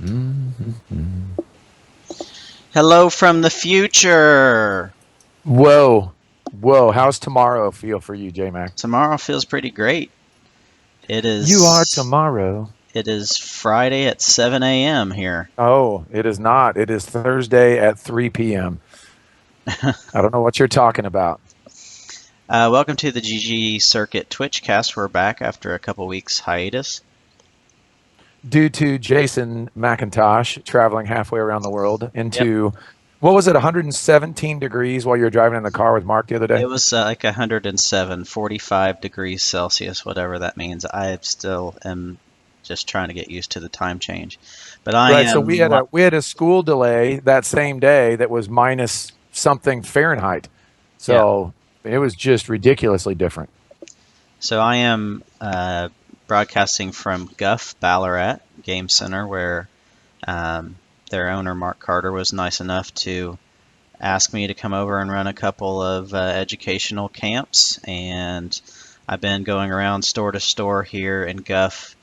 Mm-hmm. Hello from the future. Whoa. Whoa. How's tomorrow feel for you, J-Mac? Tomorrow feels pretty great. It You are is tomorrow. it is Friday at 7 a.m. here. Oh, it is not. It is Thursday at 3 p.m. I don't know what you're talking about. Welcome to the GG Circuit Twitchcast. We're back after a couple weeks hiatus. Due to Jason McIntosh traveling halfway around the world Yep. into, what was it, 117 degrees while you were driving in the car with Mark the other day? It was like 107, 45 degrees Celsius, whatever that means. I still am just trying to get used to the time change. But I Right. So we am had a school delay that same day that was minus something Fahrenheit. yeah. So it was just ridiculously different. So I am broadcasting from Guf Ballarat Game Center, where um, their owner Mark Carter was nice enough to ask me to come over and run a couple of educational camps, and I've been going around store to store here in Guf,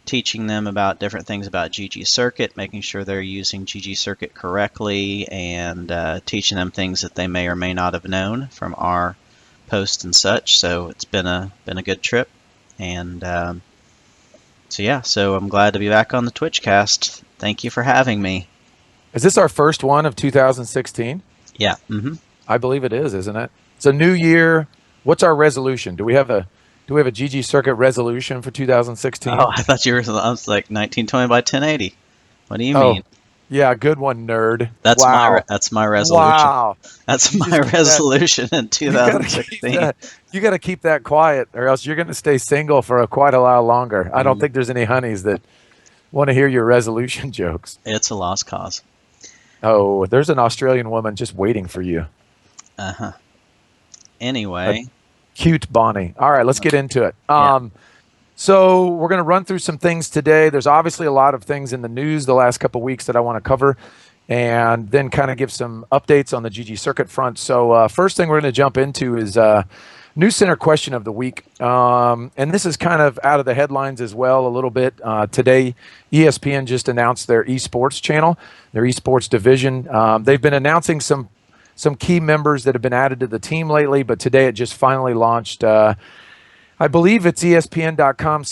teaching them about different things about GG Circuit, making sure they're using GG Circuit correctly, and teaching them things that they may or may not have known from our posts and such. So it's been a good trip, and so I'm glad to be back on the Twitchcast. Thank you for having me. Is this our first one of 2016? Yeah. I believe it is, isn't it? It's a new year. What's our resolution? Do we have a GG Circuit resolution for 2016? Oh, I thought you were. I was like 1920 by 1080. What do you Oh, mean? yeah, good one, nerd. That's Wow. that's my resolution. Wow. That's You my just keep that resolution in you got to keep 2016. that you got to keep that quiet or else you're going to stay single for quite a while longer. I don't Mm, think there's any honeys that want to hear your resolution jokes. It's a lost cause. Oh, there's an Australian woman just waiting for you. Uh-huh. A Anyway, cute Bonnie. All right, let's get into it. yeah. So we're going to run through some things today. There's obviously a lot of things in the news the last couple of weeks that I want to cover, and then kind of give some updates on the GG Circuit front. So first thing we're going to jump into is News Center question of the week, and this is kind of out of the headlines as well a little bit. Today, ESPN just announced their esports channel, their esports division. They've been announcing some key members that have been added to the team lately, but today it just finally launched. I believe it's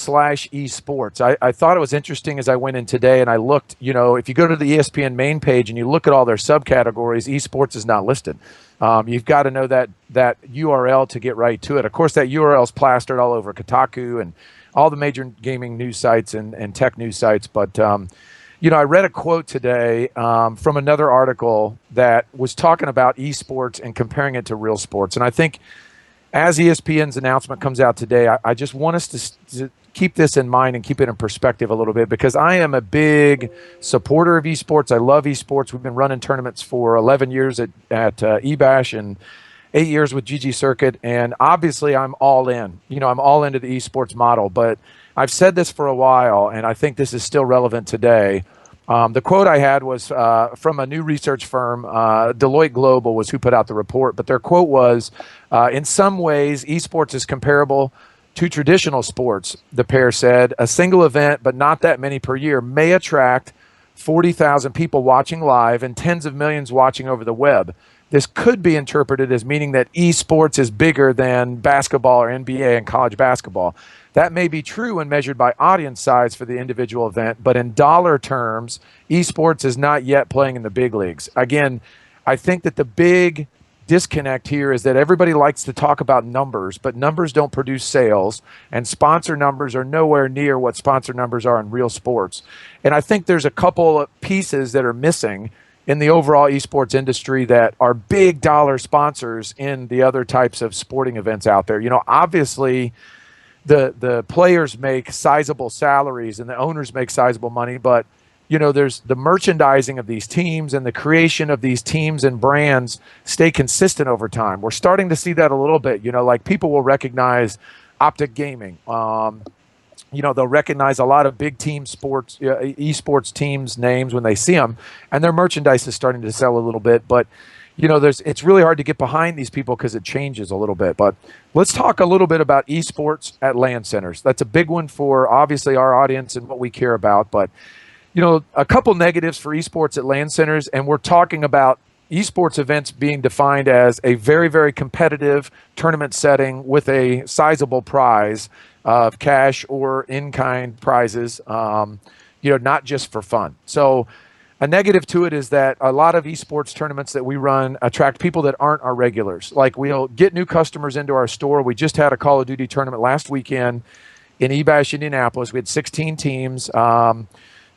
ESPN.com/esports. I thought it was interesting as I went in today and I looked, if you go to the ESPN main page and you look at all their subcategories, esports is not listed. You've got to know that URL to get right to it. Of course, that URL is plastered all over Kotaku and all the major gaming news sites and tech news sites. But, I read a quote today from another article that was talking about esports and comparing it to real sports. And I think as ESPN's announcement comes out today, I just want us to keep this in mind and keep it in perspective a little bit because I am a big supporter of esports. I love esports. We've been running tournaments for 11 years at eBash and 8 years with GG Circuit. And obviously, I'm all in. I'm all into the esports model. But I've said this for a while, and I think this is still relevant today. The quote I had was from a new research firm, Deloitte Global was who put out the report, but their quote was, in some ways, esports is comparable to traditional sports, the pair said. A single event, but not that many per year, may attract 40,000 people watching live and tens of millions watching over the web. This could be interpreted as meaning that esports is bigger than basketball or NBA and college basketball. That may be true when measured by audience size for the individual event, but in dollar terms, esports is not yet playing in the big leagues. Again, I think that the big disconnect here is that everybody likes to talk about numbers, but numbers don't produce sales, and sponsor numbers are nowhere near what sponsor numbers are in real sports. And I think there's a couple of pieces that are missing in the overall esports industry that are big dollar sponsors in the other types of sporting events out there. Obviously, the players make sizable salaries and the owners make sizable money, but there's the merchandising of these teams and the creation of these teams and brands stay consistent over time. We're starting to see that a little bit. Like people will recognize Optic Gaming. They'll recognize a lot of big team sports, esports teams' names when they see them, and their merchandise is starting to sell a little bit. But it's really hard to get behind these people because it changes a little bit. But let's talk a little bit about esports at LAN Centers. That's a big one for obviously our audience and what we care about. But A couple negatives for esports at LAN centers, and we're talking about esports events being defined as a very, very competitive tournament setting with a sizable prize of cash or in-kind prizes, not just for fun. So a negative to it is that a lot of esports tournaments that we run attract people that aren't our regulars. Like, we'll get new customers into our store. We just had a Call of Duty tournament last weekend in eBash, Indianapolis. We had 16 teams.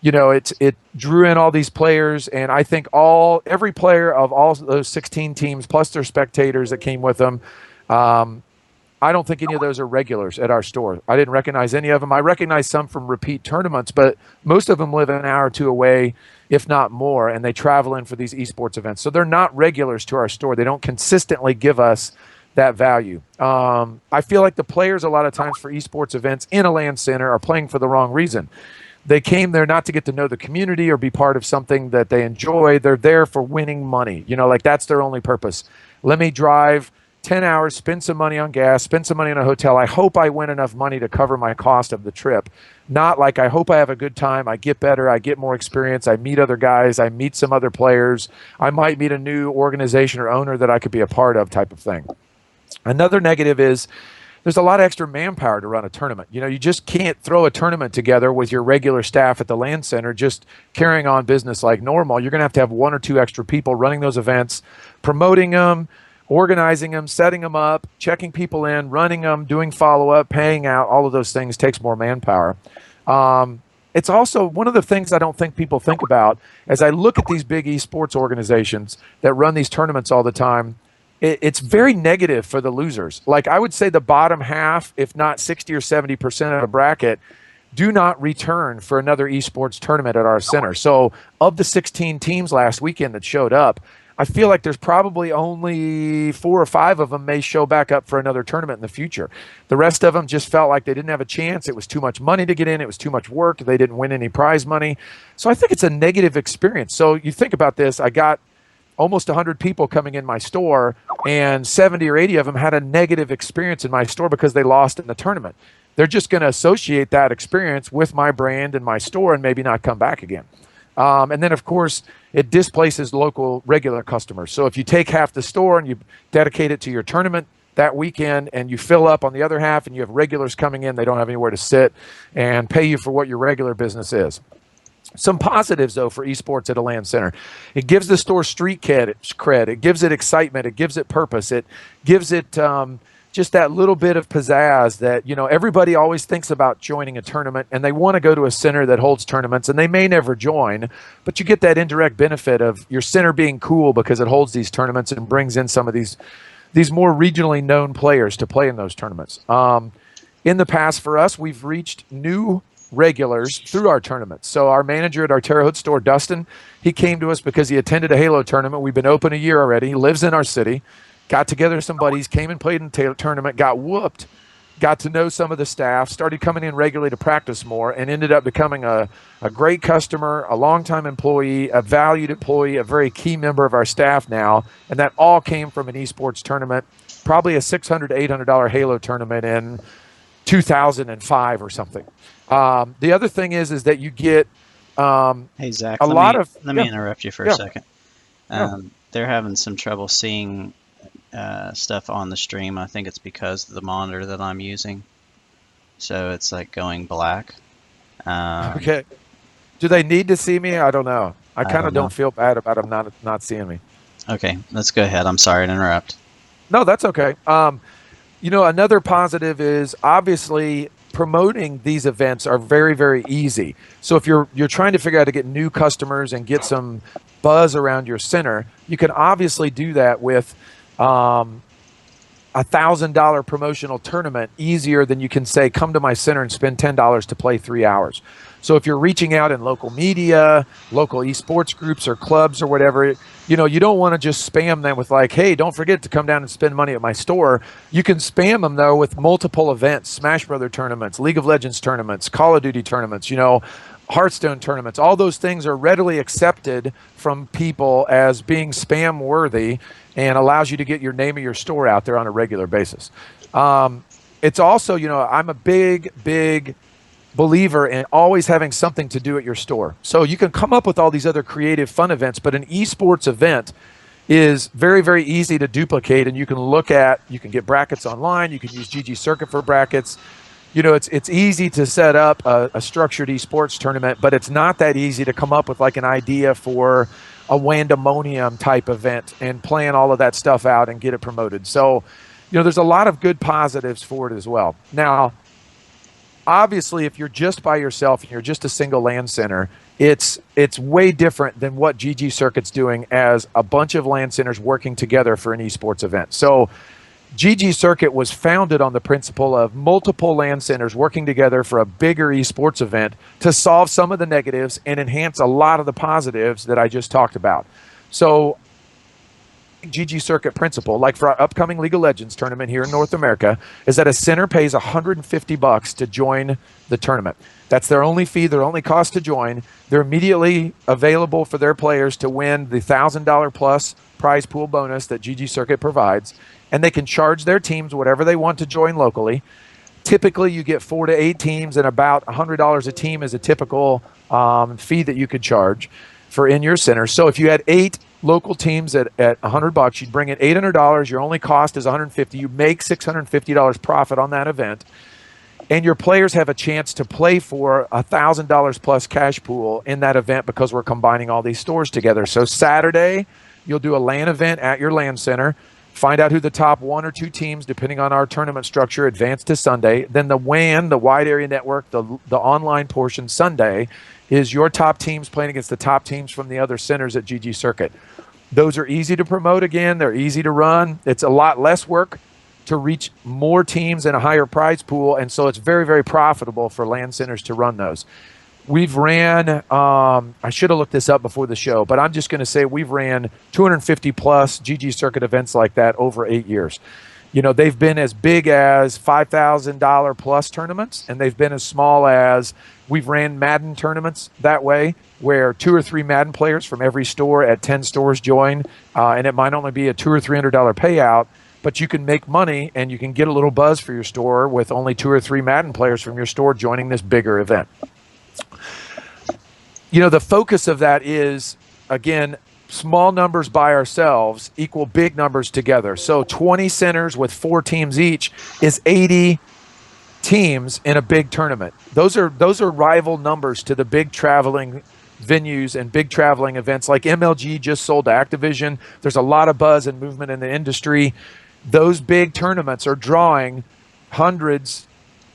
It drew in all these players, and I think every player of all those 16 teams plus their spectators that came with them, I don't think any of those are regulars at our store. I didn't recognize any of them. I recognize some from repeat tournaments, but most of them live an hour or two away, if not more, and they travel in for these esports events. So they're not regulars to our store. They don't consistently give us that value. I feel like the players a lot of times for esports events in a LAN center are playing for the wrong reason. They came there not to get to know the community or be part of something that they enjoy. They're there for winning money. That's their only purpose. Let me drive 10 hours, spend some money on gas, spend some money on a hotel. I hope I win enough money to cover my cost of the trip. Not like, I hope I have a good time, I get better, I get more experience, I meet other guys, I meet some other players, I might meet a new organization or owner that I could be a part of, type of thing. Another negative is there's a lot of extra manpower to run a tournament. You just can't throw a tournament together with your regular staff at the LAN center just carrying on business like normal. You're going to have one or two extra people running those events, promoting them, organizing them, setting them up, checking people in, running them, doing follow-up, paying out. All of those things takes more manpower. It's also one of the things I don't think people think about as I look at these big esports organizations that run these tournaments all the time. It's very negative for the losers. Like, I would say the bottom half, if not 60 or 70% of a bracket, do not return for another esports tournament at our center. So of the 16 teams last weekend that showed up, I feel like there's probably only 4 or 5 of them may show back up for another tournament in the future. The rest of them just felt like they didn't have a chance. It was too much money to get in. It was too much work. They didn't win any prize money. So I think it's a negative experience. So you think about this. I got almost 100 people coming in my store, and 70 or 80 of them had a negative experience in my store because they lost in the tournament. They're just going to associate that experience with my brand and my store and maybe not come back again. And then, of course, it displaces local regular customers. So if you take half the store and you dedicate it to your tournament that weekend and you fill up on the other half and you have regulars coming in, they don't have anywhere to sit and pay you for what your regular business is. Some positives, though, for esports at a LAN center. It gives the store street cred. It gives it excitement. It gives it purpose. It gives it just that little bit of pizzazz that, everybody always thinks about joining a tournament and they want to go to a center that holds tournaments, and they may never join, but you get that indirect benefit of your center being cool because it holds these tournaments and brings in some of these more regionally known players to play in those tournaments. In the past, for us, we've reached new regulars through our tournaments. So our manager at our Terre Haute store, Dustin, he came to us because he attended a Halo tournament. We've been open a year already. He lives in our city. Got together some buddies, came and played in the tournament, got whooped, got to know some of the staff, started coming in regularly to practice more, and ended up becoming a great customer, a longtime employee, a valued employee, a very key member of our staff now. And that all came from an esports tournament, probably a $600 to $800 Halo tournament in 2005 or something. The other thing is that you get hey, Zach, let me interrupt you for a second. They're having some trouble seeing stuff on the stream. I think it's because of the monitor that I'm using, so it's like going black. Okay. Do they need to see me? I don't know. I kind of don't feel bad about them not seeing me. Okay, let's go ahead. I'm sorry to interrupt. No, that's okay. Another positive is obviously promoting these events are very, very easy. So if you're trying to figure out how to get new customers and get some buzz around your center, you can obviously do that with $1,000 promotional tournament easier than you can say, come to my center and spend $10 to play 3 hours. So if you're reaching out in local media, local esports groups or clubs or whatever, you don't want to just spam them with like, hey, don't forget to come down and spend money at my store. You can spam them, though, with multiple events, Smash Brother tournaments, League of Legends tournaments, Call of Duty tournaments, Hearthstone tournaments. All those things are readily accepted from people as being spam worthy and allows you to get your name of your store out there on a regular basis. It's also, I'm a big believer in always having something to do at your store. So you can come up with all these other creative fun events, but an esports event is very, very easy to duplicate, and you can get brackets online, you can use GG Circuit for brackets. It's easy to set up a structured esports tournament, but it's not that easy to come up with like an idea for a Wandemonium type event and plan all of that stuff out and get it promoted. So, there's a lot of good positives for it as well. Now, obviously, if you're just by yourself and you're just a single LAN center, it's way different than what GG Circuit's doing as a bunch of LAN centers working together for an esports event. So GG Circuit was founded on the principle of multiple LAN centers working together for a bigger esports event to solve some of the negatives and enhance a lot of the positives that I just talked about. So GG Circuit principle, like for our upcoming League of Legends tournament here in North America, is that a center pays $150 to join the tournament. That's their only fee, their only cost to join. They're immediately available for their players to win the $1,000 plus prize pool bonus that GG Circuit provides, and they can charge their teams whatever they want to join locally. Typically, you get 4 to 8 teams, and about $100 a team is a typical fee that you could charge for in your center. So if you had 8 local teams at $100, you'd bring in $800. Your only cost is $150. You make $650 profit on that event, and your players have a chance to play for $1,000 plus cash pool in that event because we're combining all these stores together. So Saturday, you'll do a LAN event at your LAN center. Find out who the top 1 or 2 teams, depending on our tournament structure, advance to Sunday. Then the WAN, the wide area network, the online portion Sunday is your top teams playing against the top teams from the other centers at GG Circuit. Those are easy to promote again. They're easy to run. It's a lot less work to reach more teams and a higher prize pool, and so it's very, very profitable for LAN centers to run those. We've ran, I should have looked this up before the show, but I'm just going to say we've ran 250 plus GG Circuit events like that over 8 years. They've been as big as $5,000 plus tournaments, and they've been as small as we've ran Madden tournaments that way, where 2 or 3 Madden players from every store at 10 stores join, and it might only be a $200 or $300 payout, but you can make money and you can get a little buzz for your store with only 2 or 3 Madden players from your store joining this bigger event. The focus of that is, again, small numbers by ourselves equal big numbers together. So 20 centers with 4 teams each is 80 teams in a big tournament. Those are rival numbers to the big traveling venues and big traveling events like MLG just sold to Activision. There's a lot of buzz and movement in the industry. Those big tournaments are drawing hundreds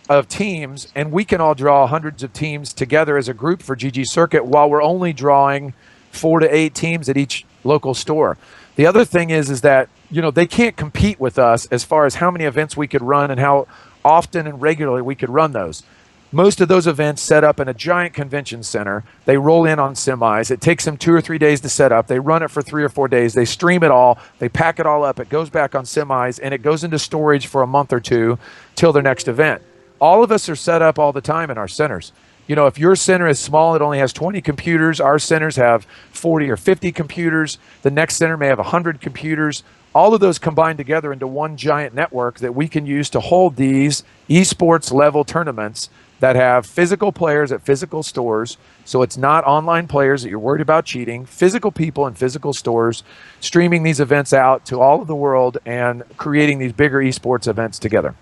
of teams, and we can all draw hundreds of teams together as a group for GG Circuit while we're only drawing 4 to 8 teams at each local store. The other thing is that, they can't compete with us as far as how many events we could run and how often and regularly we could run those. Most of those events set up in a giant convention center. They roll in on semis. It takes them 2 or 3 days to set up. They run it for 3 or 4 days. They stream it all. They pack it all up. It goes back on semis, and it goes into storage for a month or 2 till their next event. All of us are set up all the time in our centers. If your center is small, it only has 20 computers. Our centers have 40 or 50 computers. The next center may have 100 computers. All of those combined together into one giant network that we can use to hold these esports level tournaments that have physical players at physical stores. So it's not online players that you're worried about cheating. Physical people in physical stores streaming these events out to all of the world and creating these bigger esports events together.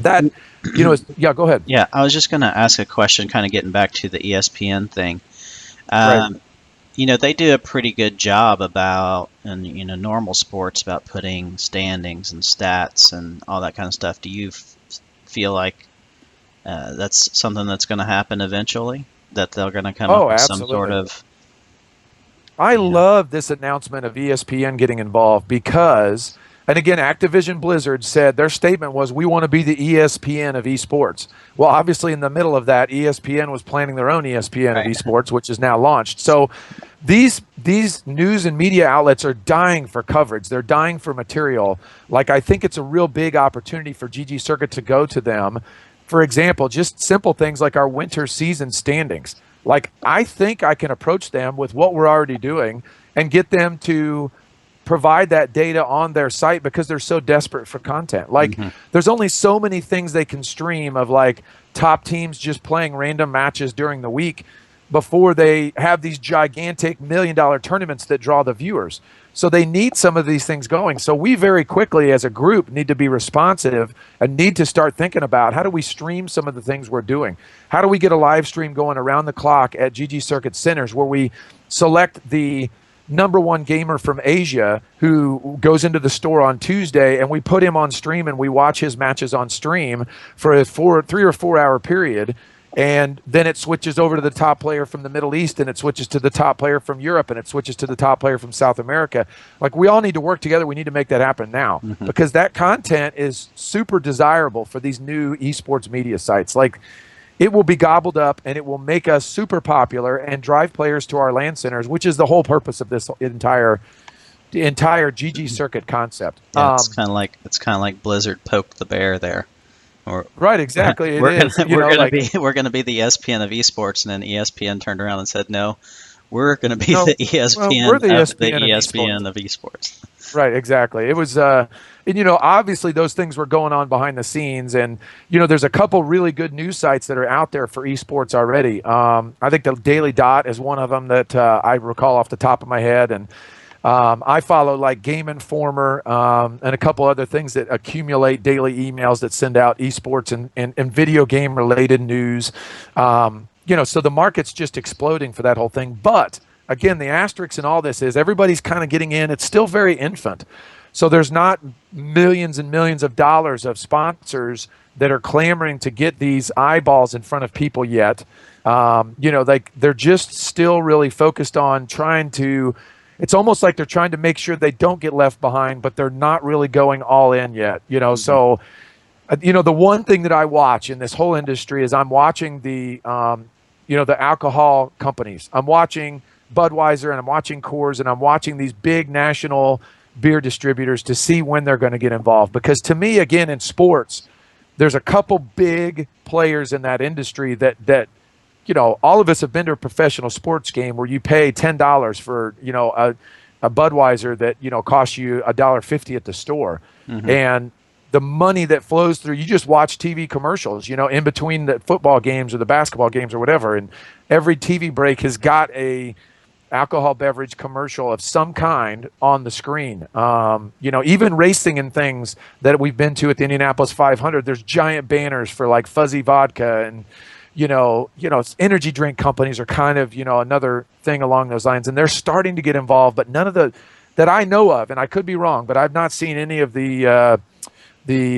That, yeah, go ahead. Yeah, I was just going to ask a question, kind of getting back to the ESPN thing. Right. They do a pretty good job about, in normal sports, about putting standings and stats and all that kind of stuff. Do you feel like that's something that's going to happen eventually? That they're going to come up with some sort of... I love this announcement of ESPN getting involved because... And again, Activision Blizzard said their statement was, we want to be the ESPN of esports. Well, obviously in the middle of that, ESPN was planning their own ESPN of esports, which is now launched. So these news and media outlets are dying for coverage. They're dying for material. Like, I think it's a real big opportunity for GG Circuit to go to them. For example, just simple things like our winter season standings. Like, I think I can approach them with what we're already doing and get them to provide that data on their site because they're so desperate for content. Like there's only so many things they can stream of like top teams just playing random matches during the week before they have these gigantic $1 million tournaments that draw the viewers. So they need some of these things going. So we very quickly as a group need to be responsive and need to start thinking about how do we stream some of the things we're doing? How do we get a live stream going around the clock at GG Circuit Centers where we select the #1 gamer from Asia who goes into the store on Tuesday and we put him on stream and we watch his matches on stream for a 3 or 4 hour period. And then it switches over to the top player from the Middle East, and it switches to the top player from Europe, and it switches to the top player from South America. Like, we all need to work together. We need to make that happen now because that content is super desirable for these new esports media sites. Like, it will be gobbled up, and it will make us super popular and drive players to our LAN centers, which is the whole purpose of this entire GG circuit concept. Yeah, it's kind of like Blizzard poked the bear there. Right, exactly. We're going to be the ESPN of esports, and then ESPN turned around and said, "No, we're going to be the ESPN, we're the ESPN of esports." Right, exactly. It was, and obviously those things were going on behind the scenes, and there's a couple really good news sites that are out there for esports already. I think the Daily Dot is one of them that I recall off the top of my head, and I follow like Game Informer and a couple other things that accumulate daily emails that send out esports and video game related news. So the market's just exploding for that whole thing. But again, the asterisk in all this is everybody's kind of getting in. It's still very infant. So there's not millions and millions of dollars of sponsors that are clamoring to get these eyeballs in front of people yet. They're just still really focused on trying to. It's almost like they're trying to make sure they don't get left behind, but they're not really going all in yet. So, the one thing that I watch in this whole industry is I'm watching the alcohol companies. I'm watching Budweiser and I'm watching Coors and I'm watching these big national beer distributors to see when they're going to get involved. Because to me, again, in sports, there's a couple big players in that industry that all of us have been to a professional sports game where you pay $10 for, a Budweiser that, costs you $1.50 at the store. And the money that flows through, you just watch TV commercials, in between the football games or the basketball games or whatever. And every TV break has got a alcohol beverage commercial of some kind on the screen. Even racing and things that we've been to at the Indianapolis 500, there's giant banners for like fuzzy vodka and, energy drink companies are kind of, another thing along those lines, and they're starting to get involved, but none of that I know of, and I could be wrong, but I've not seen any of the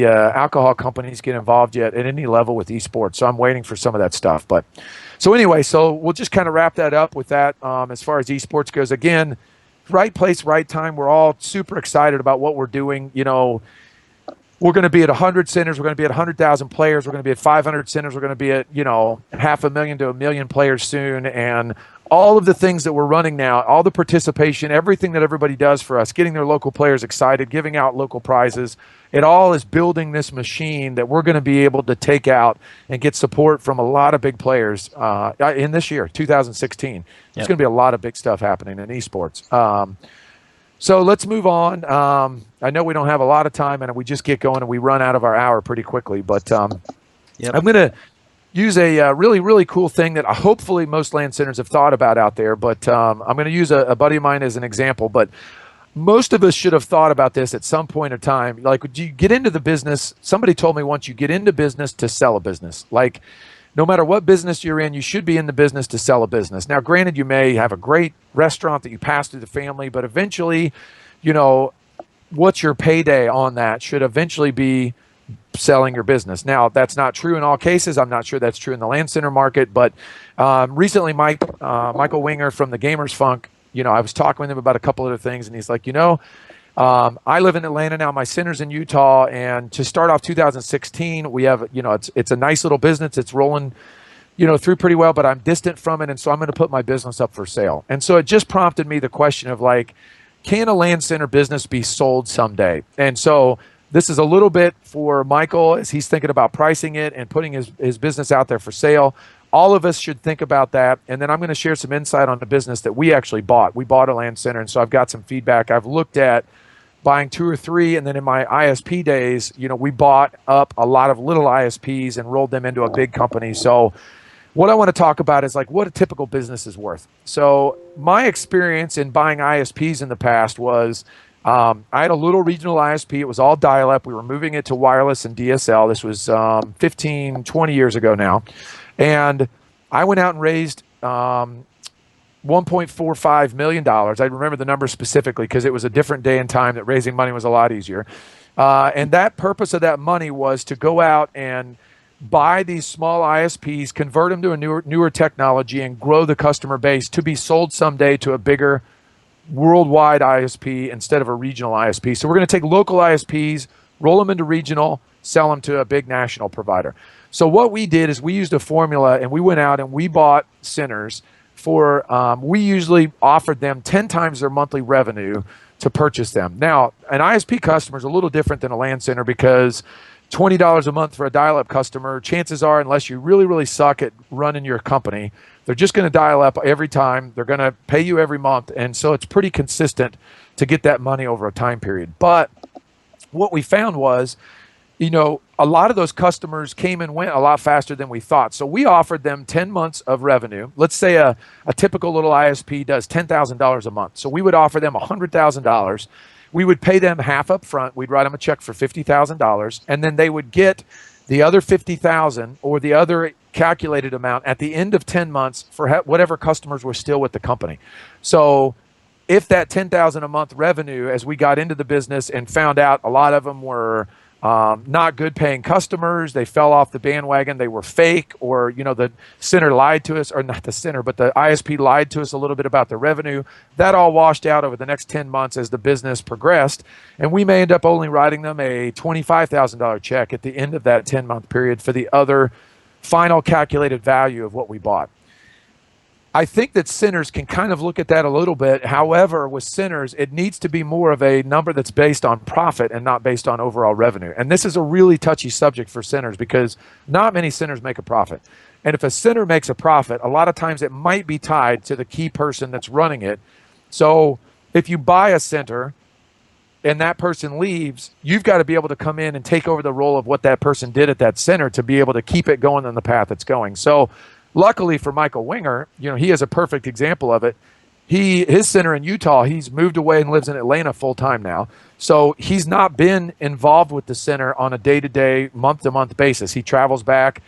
alcohol companies get involved yet at any level with esports. So I'm waiting for some of that stuff. But so anyway, so we'll just kind of wrap that up with that. As far as esports goes, again, right place, right time. We're all super excited about what we're doing. We're going to be at 100 centers. We're going to be at 100,000 players. We're going to be at 500 centers. We're going to be at, 500,000 to 1 million players soon. And all of the things that we're running now, all the participation, everything that everybody does for us, getting their local players excited, giving out local prizes, it all is building this machine that we're going to be able to take out and get support from a lot of big players in this year, 2016. There's going to be a lot of big stuff happening in esports. So let's move on. I know we don't have a lot of time, and we just get going, and we run out of our hour pretty quickly. But I'm going to use a really, really cool thing that hopefully most LAN centers have thought about out there. But I'm going to use a buddy of mine as an example. But most of us should have thought about this at some point in time. Like, would you get into the business? Somebody told me once, you get into business to sell a business. Like, no matter what business you're in, you should be in the business to sell a business. Now, granted, you may have a great restaurant that you pass through the family, but eventually, what's your payday on that should eventually be selling your business. Now, that's not true in all cases. I'm not sure that's true in the LAN center market, but recently, Michael Winger from the Gamers Funk, I was talking with him about a couple other things, and he's like, I live in Atlanta now. My center's in Utah, and to start off 2016, we have, it's a nice little business. It's rolling, through pretty well, but I'm distant from it, and so I'm going to put my business up for sale. And so it just prompted me the question of like, can a LAN center business be sold someday? And so This is a little bit for Michael as he's thinking about pricing it and putting his business out there for sale. All of us should think about that. And then I'm going to share some insight on the business that we actually bought. We bought a LAN Center, and so I've got some feedback. I've looked at buying 2 or 3, and then in my ISP days, we bought up a lot of little ISPs and rolled them into a big company. So what I want to talk about is like what a typical business is worth. So my experience in buying ISPs in the past was I had a little regional ISP. It was all dial-up. We were moving it to wireless and DSL. This was 15, 20 years ago now. And I went out and raised $1.45 million. I remember the number specifically because it was a different day and time that raising money was a lot easier. And that purpose of that money was to go out and buy these small ISPs, convert them to a newer technology, and grow the customer base to be sold someday to a bigger worldwide ISP instead of a regional ISP. So we're going to take local ISPs, roll them into regional, sell them to a big national provider. So what we did is we used a formula, and we went out and we bought centers for, we usually offered them 10 times their monthly revenue to purchase them. Now, an ISP customer is a little different than a LAN center because $20 a month for a dial-up customer, chances are, unless you really, really suck at running your company, they're just going to dial up every time. They're going to pay you every month. And so it's pretty consistent to get that money over a time period. But what we found was, a lot of those customers came and went a lot faster than we thought. So we offered them 10 months of revenue. Let's say a typical little ISP does $10,000 a month. So we would offer them $100,000. We would pay them half up front. We'd write them a check for $50,000, and then they would get the other $50,000 or the other calculated amount at the end of 10 months for whatever customers were still with the company. So if that $10,000 a month revenue, as we got into the business and found out a lot of them were not good paying customers, they fell off the bandwagon, they were fake, or the center lied to us, or not the center, but the ISP lied to us a little bit about the revenue. That all washed out over the next 10 months as the business progressed, and we may end up only writing them a $25,000 check at the end of that 10-month period for the other final calculated value of what we bought. I think that centers can kind of look at that a little bit. However, with centers, it needs to be more of a number that's based on profit and not based on overall revenue. And this is a really touchy subject for centers because not many centers make a profit. And if a center makes a profit, a lot of times it might be tied to the key person that's running it. So if you buy a center and that person leaves, you've got to be able to come in and take over the role of what that person did at that center to be able to keep it going on the path it's going. So luckily for Michael Winger, he is a perfect example of it. His center in Utah, he's moved away and lives in Atlanta full time now. So he's not been involved with the center on a day-to-day, month-to-month basis. He travels back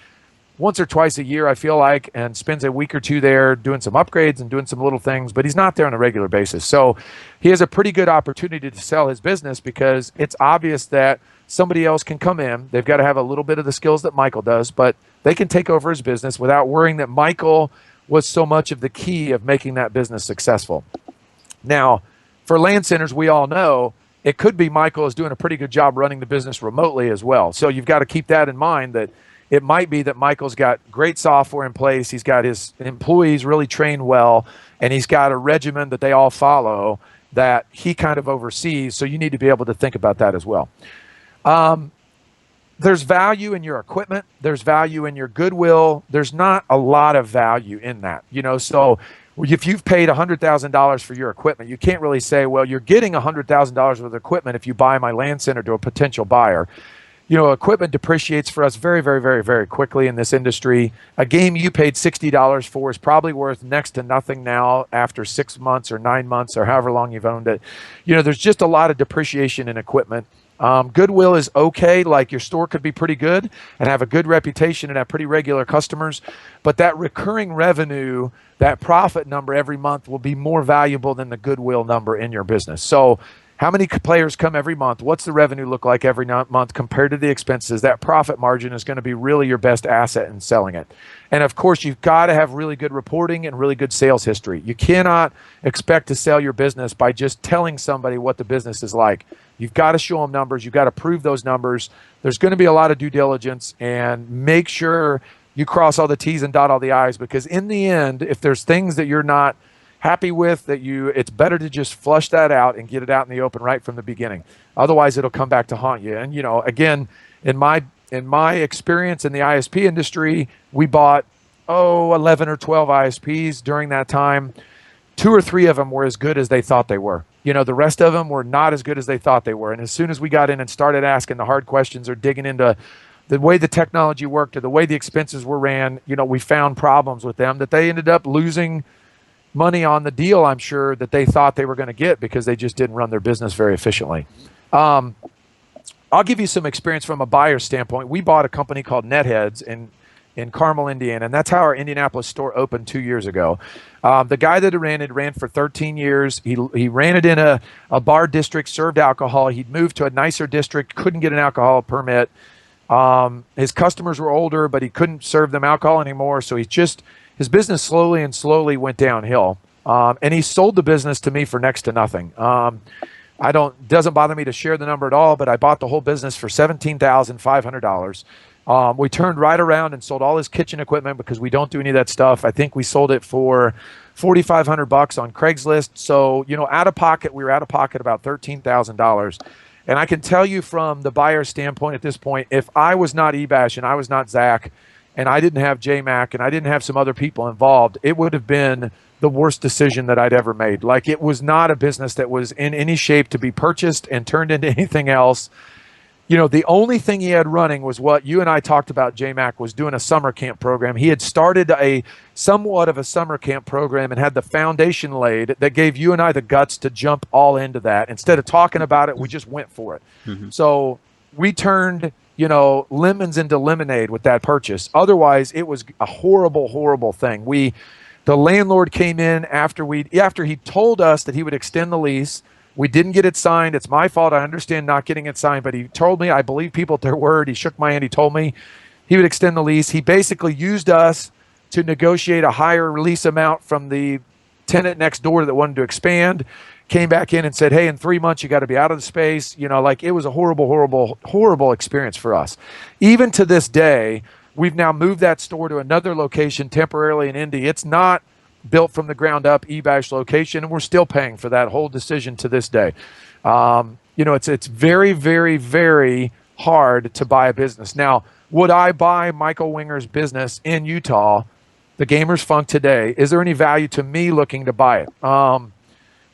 once or twice a year, I feel like, and spends a week or two there doing some upgrades and doing some little things, but he's not there on a regular basis. So he has a pretty good opportunity to sell his business because it's obvious that somebody else can come in. They've got to have a little bit of the skills that Michael does, but they can take over his business without worrying that Michael was so much of the key of making that business successful. Now, for LAN centers, we all know it could be Michael is doing a pretty good job running the business remotely as well. So you've got to keep that in mind, that it might be that Michael's got great software in place. He's got his employees really trained well, and he's got a regimen that they all follow that he kind of oversees. So you need to be able to think about that as well. There's value in your equipment. There's value in your goodwill. There's not a lot of value in that, so if you've paid $100,000 for your equipment, you can't really say, well, you're getting $100,000 worth of equipment if you buy my LAN center to a potential buyer. Equipment depreciates for us very, very, very, very quickly in this industry. A game you paid $60 for is probably worth next to nothing now after 6 months or 9 months or however long you've owned it. There's just a lot of depreciation in equipment. Goodwill is okay. Like your store could be pretty good and have a good reputation and have pretty regular customers, but that recurring revenue, that profit number every month will be more valuable than the goodwill number in your business. So how many players come every month? What's the revenue look like every month compared to the expenses? That profit margin is going to be really your best asset in selling it. And of course, you've got to have really good reporting and really good sales history. You cannot expect to sell your business by just telling somebody what the business is like. You've got to show them numbers. You've got to prove those numbers. There's going to be a lot of due diligence, and make sure you cross all the T's and dot all the I's, because in the end, if there's things that you're not happy with, that it's better to just flush that out and get it out in the open right from the beginning. Otherwise, it'll come back to haunt you. And, again, in my experience in the ISP industry, we bought, 11 or 12 ISPs during that time. 2 or 3 of them were as good as they thought they were. The rest of them were not as good as they thought they were. And as soon as we got in and started asking the hard questions or digging into the way the technology worked or the way the expenses were ran, we found problems with them that they ended up losing money on the deal, I'm sure, that they thought they were going to get because they just didn't run their business very efficiently. I'll give you some experience from a buyer's standpoint. We bought a company called Netheads in Carmel, Indiana, and that's how our Indianapolis store opened 2 years ago. The guy that ran it ran for 13 years. He ran it in a bar district, served alcohol. He'd moved to a nicer district, couldn't get an alcohol permit. His customers were older, but he couldn't serve them alcohol anymore. So his business slowly went downhill. And he sold the business to me for next to nothing. Doesn't bother me to share the number at all, but I bought the whole business for $17,500. We turned right around and sold all his kitchen equipment because we don't do any of that stuff. I think we sold it for $4,500 on Craigslist. So, we were out of pocket about $13,000. And I can tell you from the buyer standpoint at this point, if I was not eBash and I was not Zach and I didn't have JMac and I didn't have some other people involved, it would have been the worst decision that I'd ever made. Like, it was not a business that was in any shape to be purchased and turned into anything else. The only thing he had running was what you and I talked about. JMac was doing a summer camp program. He had started somewhat of a summer camp program and had the foundation laid that gave you and I the guts to jump all into that. Instead of talking about it, we just went for it. Mm-hmm. So we turned, lemons into lemonade with that purchase. Otherwise, it was a horrible, horrible thing. The landlord came in after he told us that he would extend the lease. We didn't get it signed. It's my fault. I understand not getting it signed, but he told me, I believe people at their word. He shook my hand. He told me he would extend the lease. He basically used us to negotiate a higher lease amount from the tenant next door that wanted to expand. Came back in and said, hey, in 3 months, you got to be out of the space. It was a horrible, horrible, horrible experience for us. Even to this day, we've now moved that store to another location temporarily in Indy. It's not built from the ground up eBash location, and we're still paying for that whole decision to this day. It's very, very, very hard to buy a business. Now, would I buy Michael Winger's business in Utah, the Gamers Funk today? Is there any value to me looking to buy it?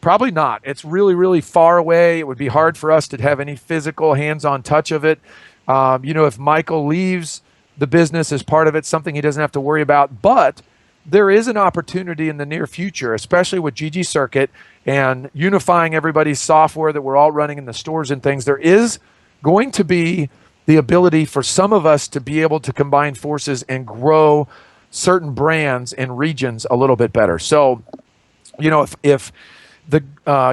Probably not. It's really, really far away. It would be hard for us to have any physical hands-on touch of it. If Michael leaves the business as part of it, something he doesn't have to worry about. But there is an opportunity in the near future, especially with GG Circuit and unifying everybody's software that we're all running in the stores and things. There is going to be the ability for some of us to be able to combine forces and grow certain brands and regions a little bit better. So, if the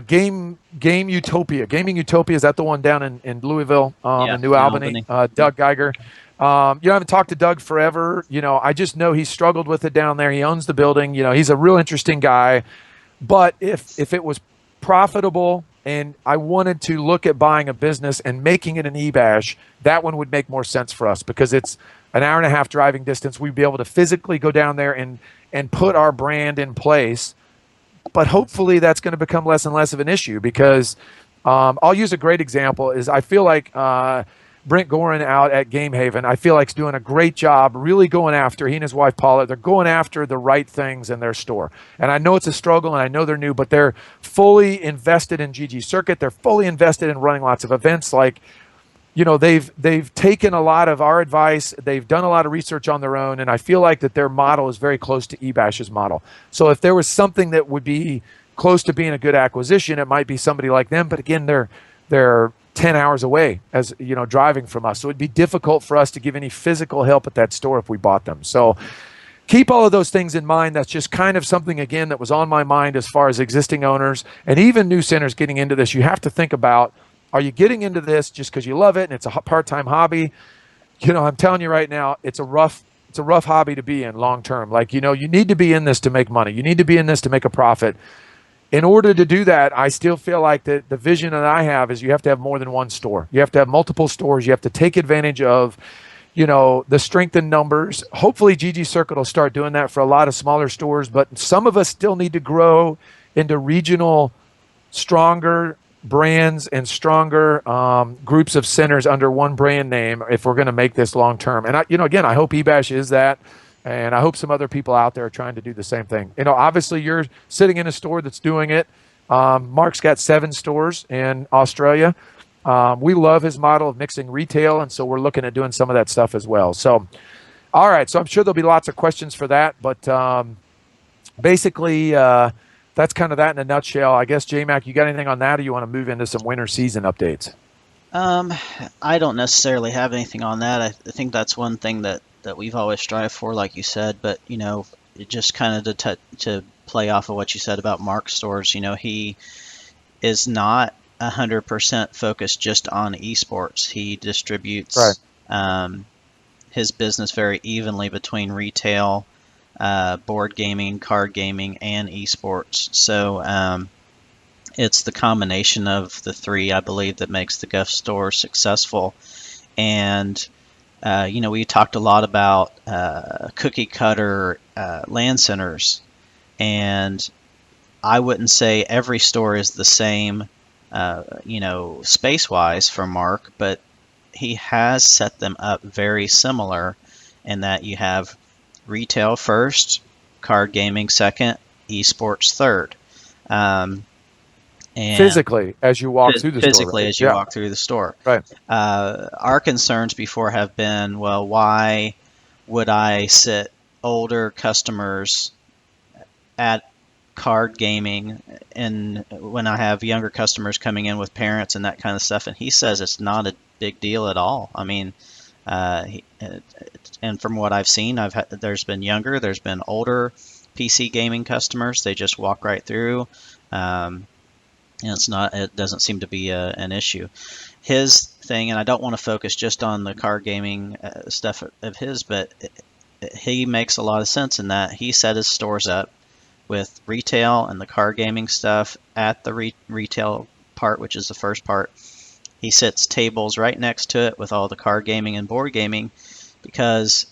Gaming Utopia, is that the one down in Louisville, in New Albany? Doug Geiger. I haven't talked to Doug forever. I just know he struggled with it down there. He owns the building. He's a real interesting guy. But if it was profitable and I wanted to look at buying a business and making it an eBash, that one would make more sense for us because it's an hour and a half driving distance. We'd be able to physically go down there and put our brand in place. But hopefully that's going to become less and less of an issue because I'll use a great example is I feel like Brent Gorin out at Game Haven, I feel like he's doing a great job really going after, he and his wife Paula, they're going after the right things in their store. And I know it's a struggle and I know they're new, but they're fully invested in GG Circuit. They're fully invested in running lots of events. They've taken a lot of our advice. They've done a lot of research on their own. And I feel like that their model is very close to eBash's model. So if there was something that would be close to being a good acquisition, it might be somebody like them. But again, they're 10 hours away driving from us. So it'd be difficult for us to give any physical help at that store if we bought them. So keep all of those things in mind. That's just kind of something, again, that was on my mind as far as existing owners and even new centers getting into this. You have to think about, are you getting into this just because you love it and it's a part-time hobby? I'm telling you right now, it's a rough hobby to be in long term. You need to be in this to make money. You need to be in this to make a profit. In order to do that, I still feel like the vision that I have is you have to have more than one store. You have to have multiple stores. You have to take advantage of, the strength in numbers. Hopefully, GG Circuit will start doing that for a lot of smaller stores, but some of us still need to grow into regional, stronger brands and stronger groups of centers under one brand name if we're going to make this long term. And again, I hope eBash is that, and I hope some other people out there are trying to do the same thing. Obviously, you're sitting in a store that's doing it. Mark's got 7 stores in Australia. We love his model of mixing retail, and so we're looking at doing some of that stuff as well. So, all right. So I'm sure there'll be lots of questions for that, but basically, that's kind of that in a nutshell. I guess, J-Mac, you got anything on that, or you want to move into some winter season updates? I don't necessarily have anything on that. I think that's one thing that we've always strived for, like you said. But it just kind of to play off of what you said about Mark's stores. He is not 100% focused just on esports. He distributes his business very evenly between retail, board gaming, card gaming, and esports. So it's the combination of the three, I believe, that makes the Guf Store successful. And we talked a lot about cookie cutter LAN centers, and I wouldn't say every store is the same, space-wise for Mark, but he has set them up very similar in that you have retail first, card gaming second, esports third. And physically, as you walk through the store. Physically, as you walk through the store. Right. Our concerns before have been, well, why would I sit older customers at card gaming and when I have younger customers coming in with parents and that kind of stuff? And he says it's not a big deal at all. I mean, and from what I've seen, there's been younger, there's been older PC gaming customers. They just walk right through. And it doesn't seem to be an issue. His thing, and I don't want to focus just on the card gaming stuff of his, but he makes a lot of sense in that he set his stores up with retail and the card gaming stuff at the retail part, which is the first part. He sets tables right next to it with all the card gaming and board gaming, because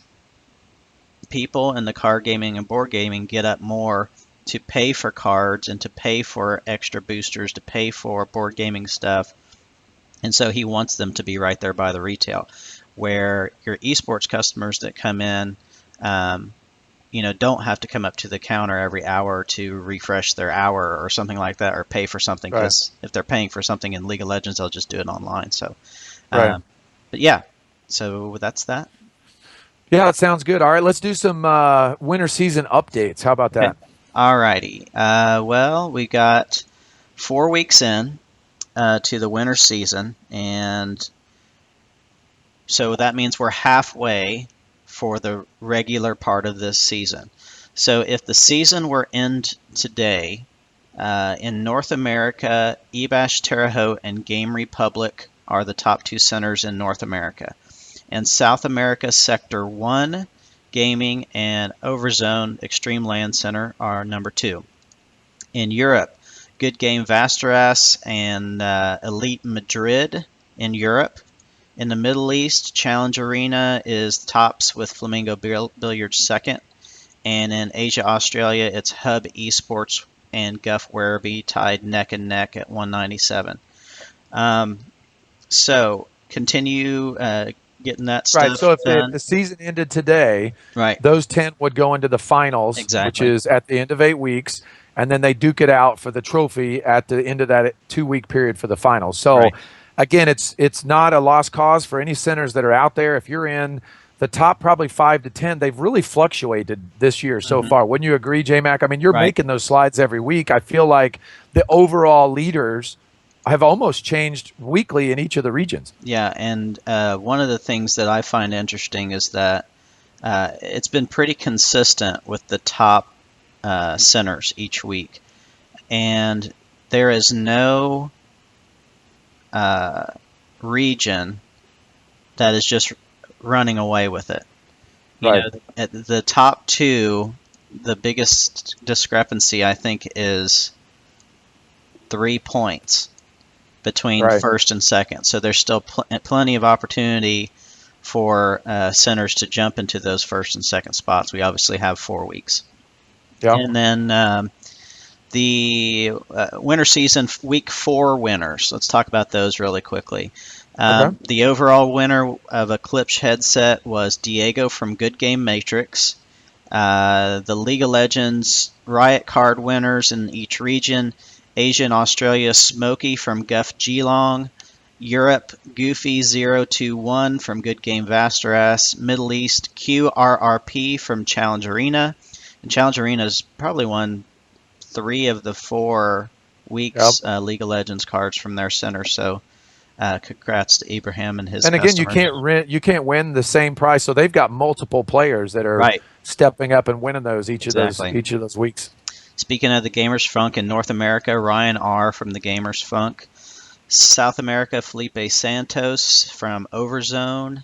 people in the card gaming and board gaming get up more to pay for cards and to pay for extra boosters, to pay for board gaming stuff. And so he wants them to be right there by the retail, where your esports customers that come in, don't have to come up to the counter every hour to refresh their hour or something like that, or pay for something, because if they're paying for something in League of Legends, they'll just do it online. So, but yeah, so that's that. Yeah, that sounds good. All right, let's do some winter season updates. How about that? Okay. Alrighty. Well, we got 4 weeks in to the winter season, and so that means we're halfway for the regular part of this season. So if the season were end today, in North America, eBash, Terre Haute, and Game Republic are the top 2 centers in North America. In South America, Sector 1, Gaming, and Overzone Extreme LAN Center are number 2. In Europe, Good Game Vasteras and Elite Madrid in Europe. In the Middle East, Challenge Arena is tops with Flamingo Billiards second. And in Asia, Australia, it's Hub Esports and Guf Werribee tied neck and neck at 197. So continue getting that stuff right. So if done. the season ended today, right, those 10 would go into the finals, which is at the end of 8 weeks, and then they duke it out for the trophy at the end of that 2-week period for the finals. So again, it's not a lost cause for any centers that are out there. If you're in the top probably 5 to 10, they've really fluctuated this year so far. Wouldn't you agree, J-Mac? I mean, you're making those slides every week. I feel like the overall leaders have almost changed weekly in each of the regions. Yeah, and one of the things that I find interesting is that it's been pretty consistent with the top centers each week. And there is no region that is just running away with it. You know, at the top 2, the biggest discrepancy, I think, is 3 points between first and second. So there's still plenty of opportunity for centers to jump into those first and second spots. We obviously have 4 weeks. Yeah. And then the winter season week 4 winners. Let's talk about those really quickly. Okay. The overall winner of a Klipsch headset was Diego from Good Game Matrix. The League of Legends Riot card winners in each region: Asia and Australia, Smokey from Guf Geelong; Europe, Goofy021 from Good Game Vasteras; Middle East, QRRP from Challenge Arena. And Challenge Arena has probably won 3 of the 4 weeks League of Legends cards from their center. So congrats to Abraham and his And again, customers. you can't win the same price. So they've got multiple players that are Right. stepping up and winning those each Exactly. of those weeks. Speaking of the Gamers Funk in North America, Ryan R. from the Gamers Funk. South America, Felipe Santos from Overzone.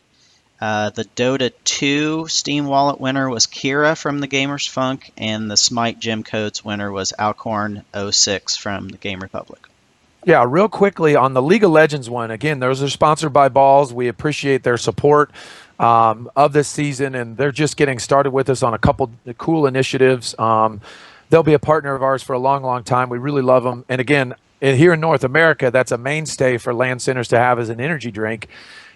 The Dota 2 Steam Wallet winner was Kira from the Gamers Funk, and the Smite Gem Codes winner was Alcorn06 from the Game Republic. Yeah, real quickly on the League of Legends one, again, those are sponsored by Balls. We appreciate their support of this season, and they're just getting started with us on a couple of cool initiatives. They'll be a partner of ours for a long, long time. We really love them. And again, here in North America, that's a mainstay for LAN Centers to have as an energy drink.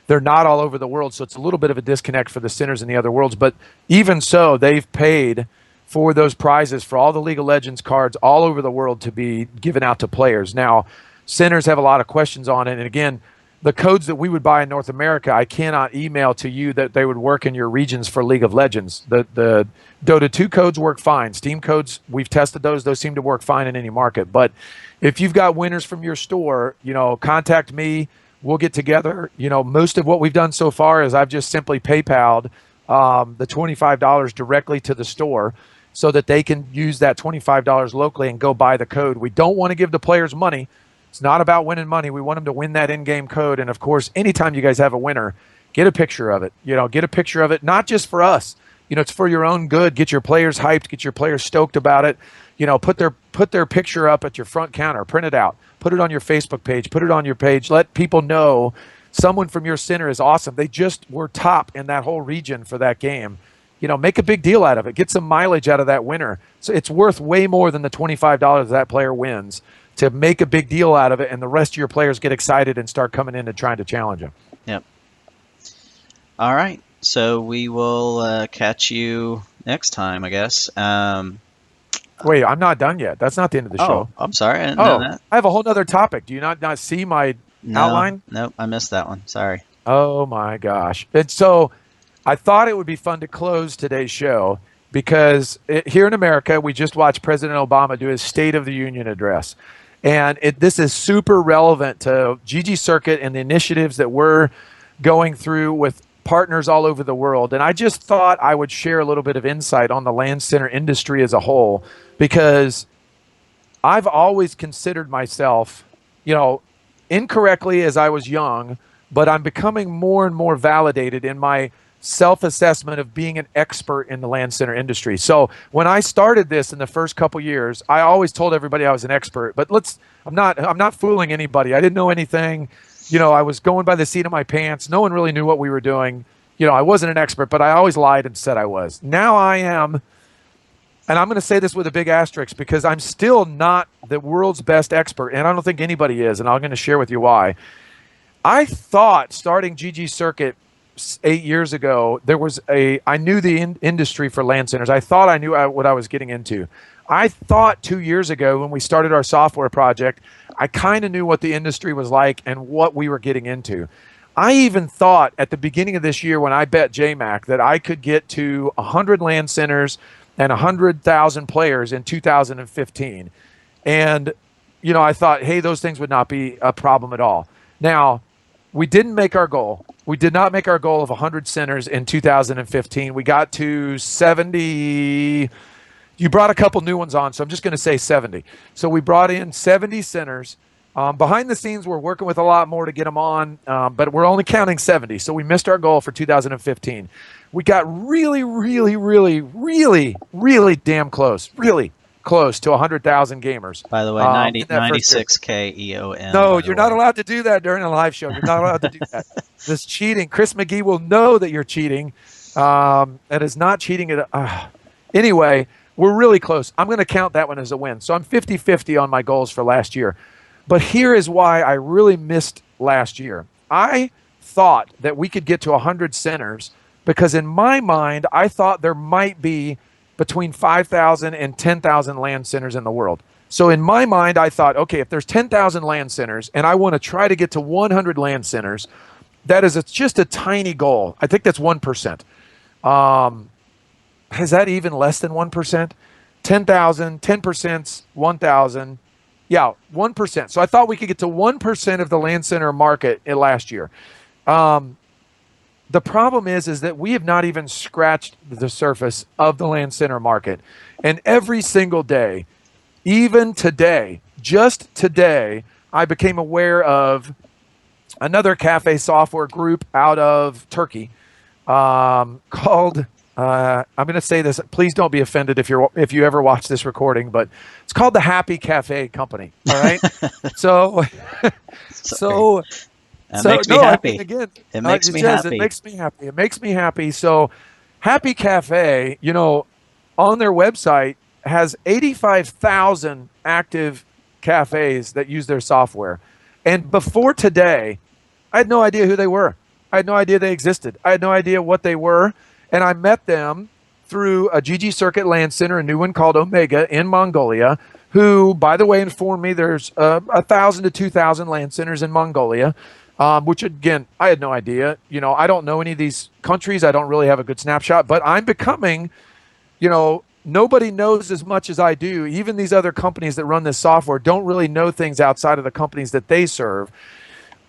They're not all over the world, so it's a little bit of a disconnect for the centers in the other worlds. But even so, they've paid for those prizes for all the League of Legends cards all over the world to be given out to players. Now, centers have a lot of questions on it. And again, the codes that we would buy in North America, I cannot email to you that they would work in your regions for League of Legends. The Dota 2 codes work fine. Steam codes, we've tested those. Those seem to work fine in any market. But if you've got winners from your store, contact me. We'll get together. Most of what we've done so far is I've just simply PayPal'd the $25 directly to the store so that they can use that $25 locally and go buy the code. We don't want to give the players money. It's not about winning money. We want them to win that in-game code. And, of course, anytime you guys have a winner, get a picture of it. Get a picture of it, not just for us. It's for your own good. Get your players hyped. Get your players stoked about it. Put their picture up at your front counter. Print it out. Put it on your Facebook page. Put it on your page. Let people know someone from your center is awesome. They just were top in that whole region for that game. Make a big deal out of it. Get some mileage out of that winner. So it's worth way more than the $25 that player wins to make a big deal out of it, and the rest of your players get excited and start coming in and trying to challenge them. Yep. All right. So we will catch you next time, I guess. Wait, I'm not done yet. That's not the end of the show. I'm sorry. I didn't know that. I have a whole other topic. Do you not see my outline? Nope, I missed that one. Sorry. Oh, my gosh. And so I thought it would be fun to close today's show because here in America, we just watched President Obama do his State of the Union address. And this is super relevant to GG Circuit and the initiatives that we're going through with partners all over the world. And I just thought I would share a little bit of insight on the LAN center industry as a whole, because I've always considered myself, incorrectly as I was young, but I'm becoming more and more validated in my self-assessment of being an expert in the LAN center industry. So when I started this in the first couple years, I always told everybody I was an expert, but I'm not fooling anybody. I didn't know anything. I was going by the seat of my pants. No one really knew what we were doing. I wasn't an expert, but I always lied and said I was. Now I am, and I'm going to say this with a big asterisk because I'm still not the world's best expert, and I don't think anybody is, and I'm going to share with you why. I thought starting GG Circuit 8 years ago, I knew the industry for LAN centers. I thought I knew what I was getting into. I thought 2 years ago when we started our software project, I kind of knew what the industry was like and what we were getting into. I even thought at the beginning of this year when I bet JMac that I could get to 100 LAN centers and 100,000 players in 2015. And, I thought, hey, those things would not be a problem at all. Now, we didn't make our goal. We did not make our goal of 100 centers in 2015. We got to 70. You brought a couple new ones on, so I'm just going to say 70. So we brought in 70 centers. Behind the scenes, we're working with a lot more to get them on, but we're only counting 70. So we missed our goal for 2015. We got really, really, really, really, really damn close. Really. close to 100,000 gamers. By the way, In that first year. 96K EOM. No, by the you're not way. allowed to do that during a live show. You're not allowed to do that. This cheating. Chris McGee will know that you're cheating. That is not cheating. Anyway, we're really close. I'm going to count that one as a win. So I'm 50-50 on my goals for last year. But here is why I really missed last year. I thought that we could get to 100 centers because in my mind, I thought there might be between 5,000 and 10,000 LAN centers in the world. So in my mind, I thought, okay, if there's 10,000 LAN centers and I want to try to get to 100 LAN centers, that is just a tiny goal. I think that's 1%. Is that even less than 1%? 10,000, 10%, 1,000. Yeah, 1%. So I thought we could get to 1% of the LAN center market in last year. The problem is that we have not even scratched the surface of the LAN center market. And every single day, even today, just today, I became aware of another cafe software group out of Turkey called, I'm going to say this, please don't be offended if you ever watch this recording, but it's called the Happy Cafe Company. All right. So That makes me happy. I mean, again, It makes me happy. It makes me happy. It makes me happy. So Happy Cafe, on their website has 85,000 active cafes that use their software. And before today, I had no idea who they were. I had no idea they existed. I had no idea what they were. And I met them through a GG Circuit LAN Center, a new one called Omega in Mongolia, who, by the way, informed me there's 1,000 to 2,000 LAN centers in Mongolia. Which, again, I had no idea. I don't know any of these countries. I don't really have a good snapshot. But I'm becoming, nobody knows as much as I do. Even these other companies that run this software don't really know things outside of the companies that they serve.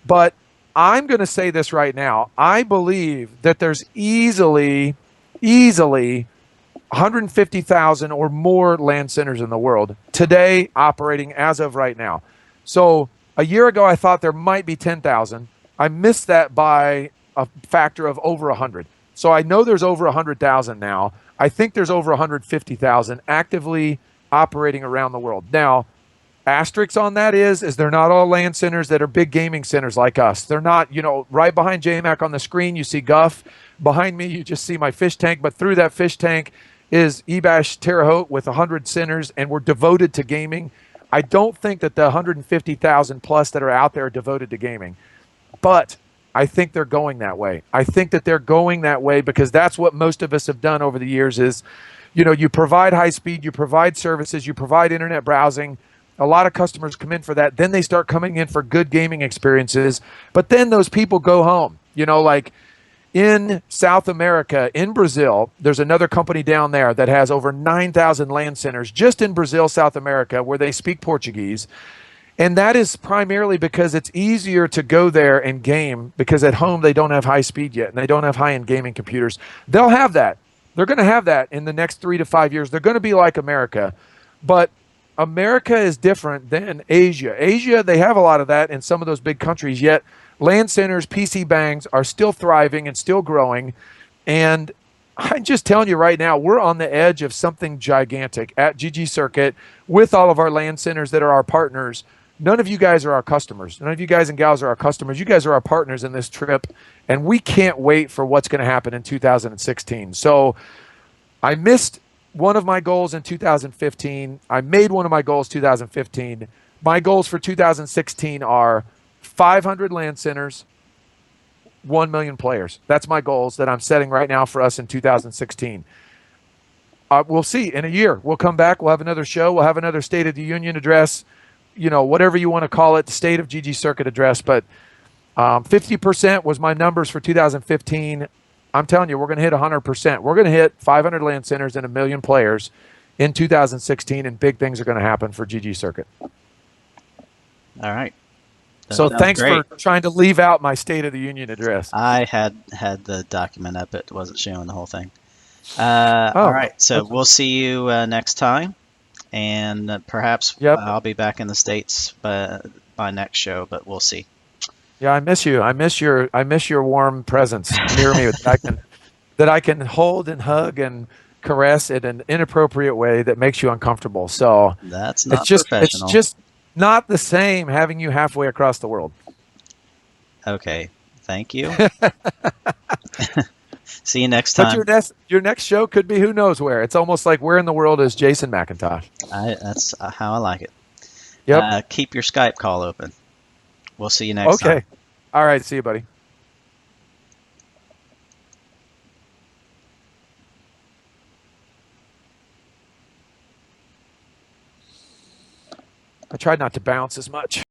But I'm going to say this right now. I believe that there's easily 150,000 or more LAN centers in the world today operating as of right now. So a year ago, I thought there might be 10,000. I missed that by a factor of over 100. So I know there's over 100,000 now. I think there's over 150,000 actively operating around the world. Now, asterisks on that is they're not all LAN centers that are big gaming centers like us. They're not, right behind JMac on the screen, you see Guf. Behind me, you just see my fish tank. But through that fish tank is Ebash Terre Haute with 100 centers, and we're devoted to gaming. I don't think that the 150,000 plus that are out there are devoted to gaming, but I think they're going that way. I think that they're going that way because that's what most of us have done over the years is, you provide high speed, you provide services, you provide internet browsing. A lot of customers come in for that. Then they start coming in for good gaming experiences, but then those people go home, like in South America, in Brazil, there's another company down there that has over 9,000 LAN centers just in Brazil, South America, where they speak Portuguese. And that is primarily because it's easier to go there and game because at home they don't have high speed yet and they don't have high-end gaming computers. They'll have that. They're going to have that in the next 3 to 5 years. They're going to be like America. But America is different than Asia. Asia, they have a lot of that in some of those big countries, yet LAN centers, PC bangs are still thriving and still growing. And I'm just telling you right now, we're on the edge of something gigantic at GG Circuit with all of our LAN centers that are our partners. None of you guys are our customers. None of you guys and gals are our customers. You guys are our partners in this trip. And we can't wait for what's going to happen in 2016. So I missed one of my goals in 2015. I made one of my goals 2015. My goals for 2016 are 500 LAN centers, 1 million players. That's my goals that I'm setting right now for us in 2016. We'll see in a year. We'll come back. We'll have another show. We'll have another State of the Union address, whatever you want to call it, the State of GG Circuit address. But 50% was my numbers for 2015. I'm telling you, we're going to hit 100%. We're going to hit 500 LAN centers and 1 million players in 2016, and big things are going to happen for GG Circuit. All right. So thanks for trying to leave out my State of the Union address. I had the document up. It wasn't showing the whole thing. All right. So we'll see you next time. And perhaps I'll be back in the States by next show, but we'll see. Yeah, I miss you. I miss your warm presence near me that I can hold and hug and caress in an inappropriate way that makes you uncomfortable. So That's it's not it's professional. just not the same having you halfway across the world. Okay. Thank you. See you next But time. your next show could be who knows where. It's almost like where in the world is Jason McIntosh? That's how I like it. Yep. Keep your Skype call open. We'll see you next time. Okay. All right. See you, buddy. I tried not to bounce as much.